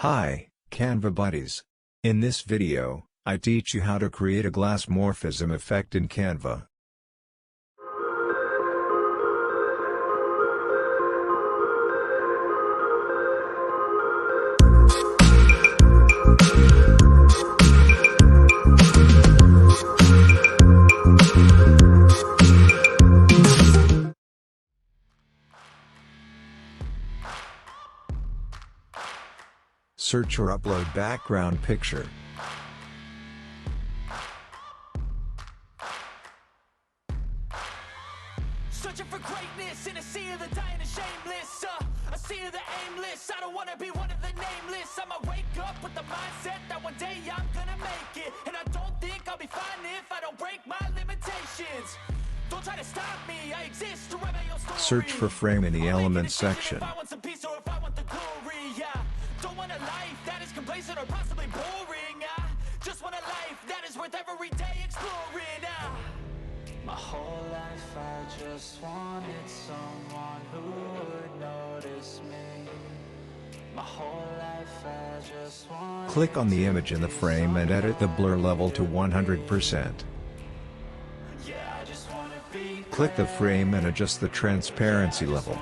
Hi, Canva buddies. In this video, I teach you how to create a glassmorphism effect in Canva. Search or upload background picture. Searching for greatness in a sea of the dying and shameless, a sea of the aimless. I don't wanna be one of the nameless. I'ma wake up with the mindset that one day I'm gonna make it, and I don't think I'll be fine if I don't break my limitations. Don't try to stop me, I exist to write my own story. Search for frame in the elements section. If I want some peace or if I want the glory, yeah. Don't want a life that is complacent or possibly boring. I just want a life that is worth every day exploring. My whole life I just wanted someone who would notice me. My whole life I just wanted. Click on the image in the frame and edit the blur level to 100%. Click the frame and adjust the transparency level.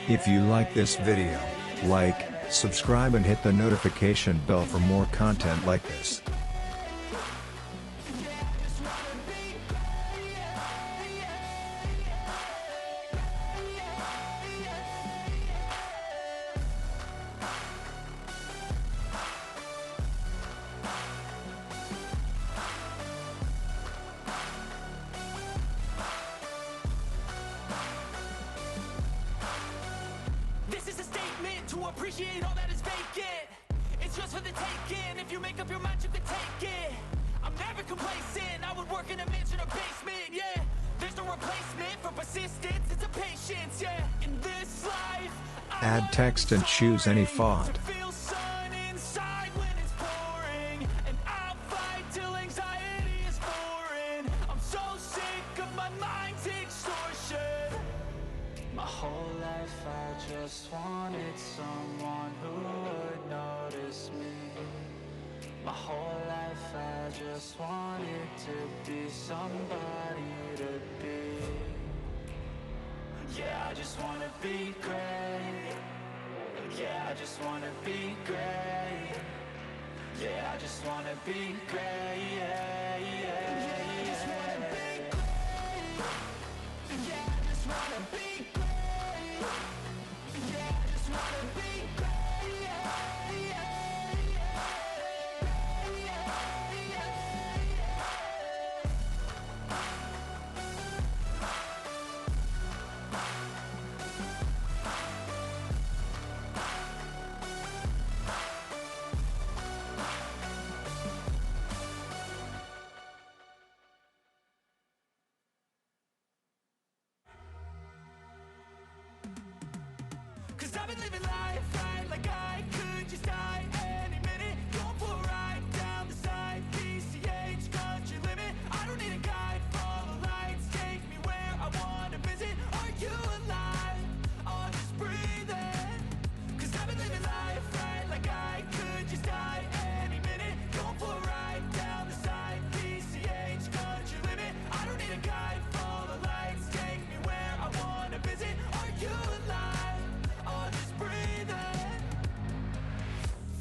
If you like this video, like, subscribe and hit the notification bell for more content like this. To appreciate all that is vacant, it's just for the taking. If you make up your mind, you can take it. I'm never complacent, I would work in a mansion or basement, yeah. There's no replacement for persistence, it's a patience, yeah. In this life, add text and choose any font. My whole life I just wanted someone who would notice me. My whole life I just wanted to be somebody to be. Yeah, I just wanna be great. Yeah, I just wanna be great. Yeah, I just wanna be great. Yeah, yeah, yeah, just wanna be great. Yeah, I just wanna be great. Cause I've been living life right like I could just die any minute. Going for a ride down the side, PCH country limit. I don't need a guide, follow lights, take me where I wanna visit. Are you alive? I'll just breathe in. Cause I've been living life right like I could just die any minute. Going for a ride down the side, PCH country limit. I don't need a guide, follow lights, take me where I wanna visit. Are you alive?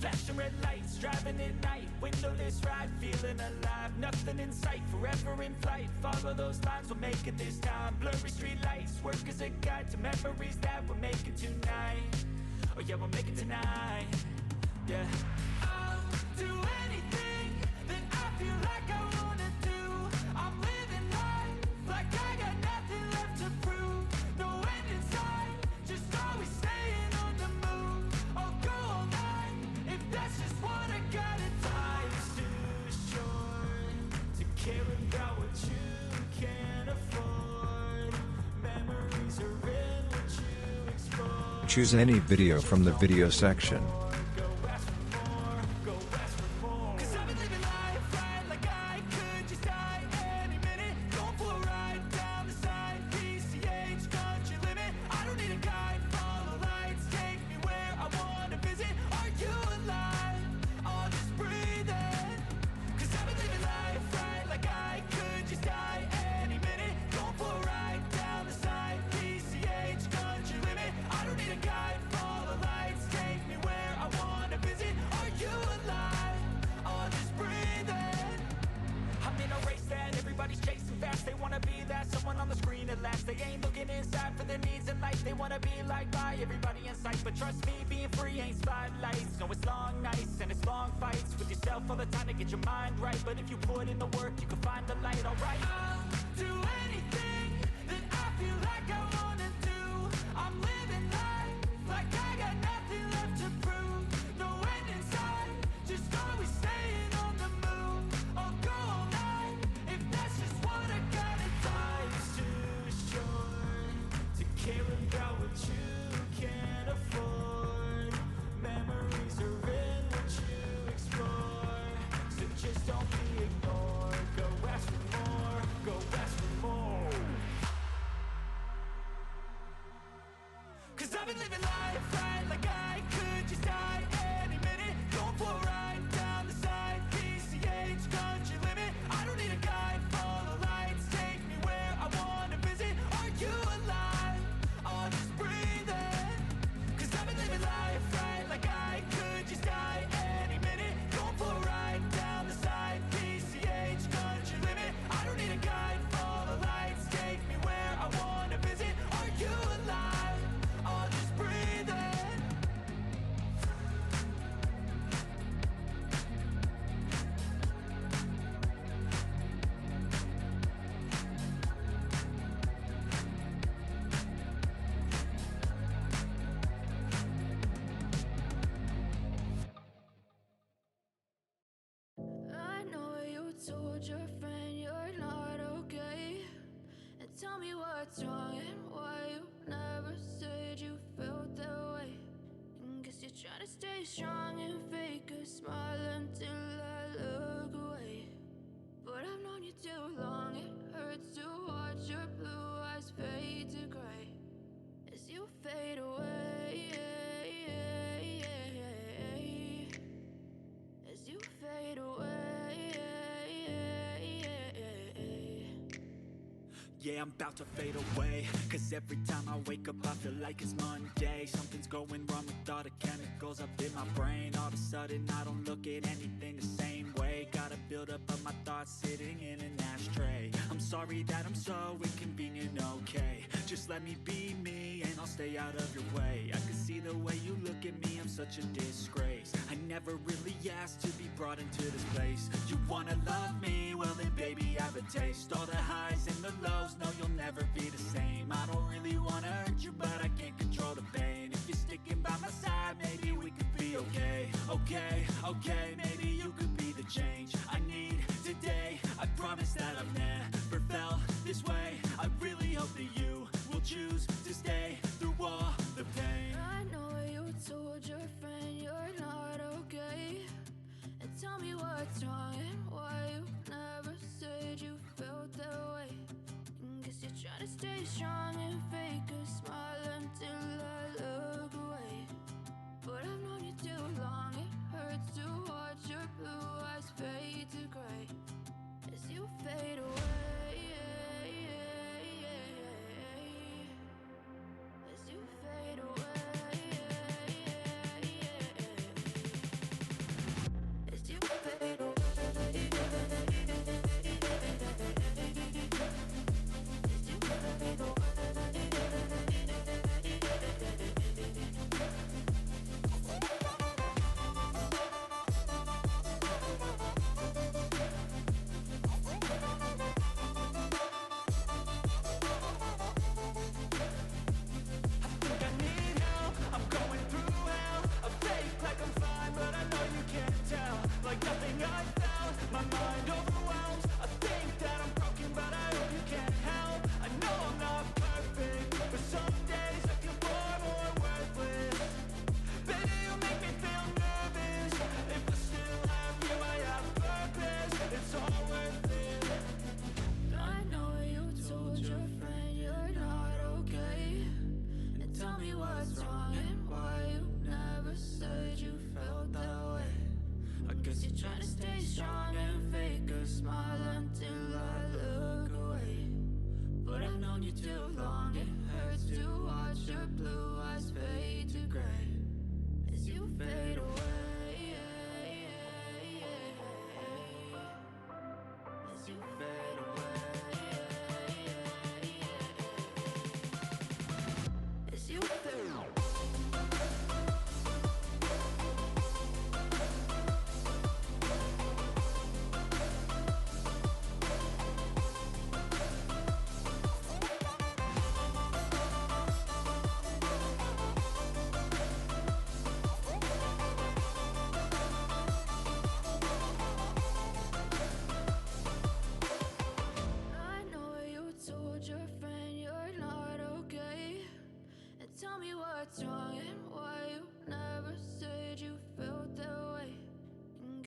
Flashing red lights, driving at night, windowless ride, feeling alive. Nothing in sight, forever in flight. Follow those lines, we'll make it this time. Blurry street lights, work as a guide to memories that we're making tonight. Oh yeah, we'll make it tonight. Yeah. I'll do anything that I feel like I wanna do. I'm living life like I got nothing left to prove. No end in sight, just always staying on the move. I'll go all night if that's just what I gotta. Life's too short to care about what you can't afford. Memories are in what you explore. Choose any video from the video section. Going for a ride down the side, PCH country limit. I don't need a guide. wanna be liked by everybody in sight, but trust me, being free ain't spotlights. No, it's long nights and it's long fights with yourself all the time to get your mind right. But if you put in the work, you can find the light, alright. I'll do anything that I feel like I wanna do. I'm living life like I got nothing left to prove. No end in sight, just always staying on the move. I'll go all night if that's just what I gotta do. Life's too short to care about what you can't afford. Memories are in what you explore, so just don't be ignored. Go ask for more, go ask for more. 'Cause I've been living life right like I could just die any minute. Going for a ride down the side, PCH, country limit. I don't need a guide, follow lights, take me where I wanna visit. Are you alive? I'll just breathe in. 'Cause I've been living life right like I could just die any minute. Going for a ride down the side, PCH, country limit. I don't need a guide, follow lights, take me where I wanna visit. Are you alive? I'll just breathe in. I know you told your friend you're not okay, and tell me what's wrong and why you never said you felt that way. And guess you're trying to stay strong and fake a smile until I look away. But I've known you too long, it hurts to watch your blue eyes fade to gray as you fade away, as you fade away. Yeah, I'm about to fade away, 'cause every time I wake up I feel like it's Monday. Something's going wrong with all the chemicals up in my brain. All of a sudden I don't look at anything the same way. Gotta build up of my thoughts sitting in an ashtray. I'm sorry that I'm so inconvenient, okay. Just let me be me and I'll stay out of your way. I can see the way you look at me, I'm such a disgrace. I never really asked to be brought into this place. You wanna love me? Well then baby, have a taste. All the highs and the lows, no you'll never be the same. I don't really wanna hurt you, but I can't control the pain. If you're sticking by my side, maybe we could be okay. Okay, maybe you could be the change I need today. I promise that I've never felt this way. I really hope that you will choose to stay through all the pain. I know you told your friend you're not okay, and tell me what's wrong and why you never said you felt that way. And guess you're trying to stay strong and fake a smile until I look away. But I've known you too long, it hurts to watch your blue eyes fade to gray as you fade away, as you fade away, as you fade away, as you fade away. Like nothing I felt, my mind overwhelms. I think that I'm broken, but I hope you can't help. I know I'm not perfect, but some days I feel far more worthless. Baby, you make me feel nervous. If I still have you, I have purpose. It's all worth it. I know you told your friend you're not okay, and tell me what's wrong and why you never said you felt that way. I guess you're trying to stay strong and fake a smile until I look away. But I've known you too long, it hurts to watch your blue eyes fade to gray as you fade away, as you fade away, as you what's wrong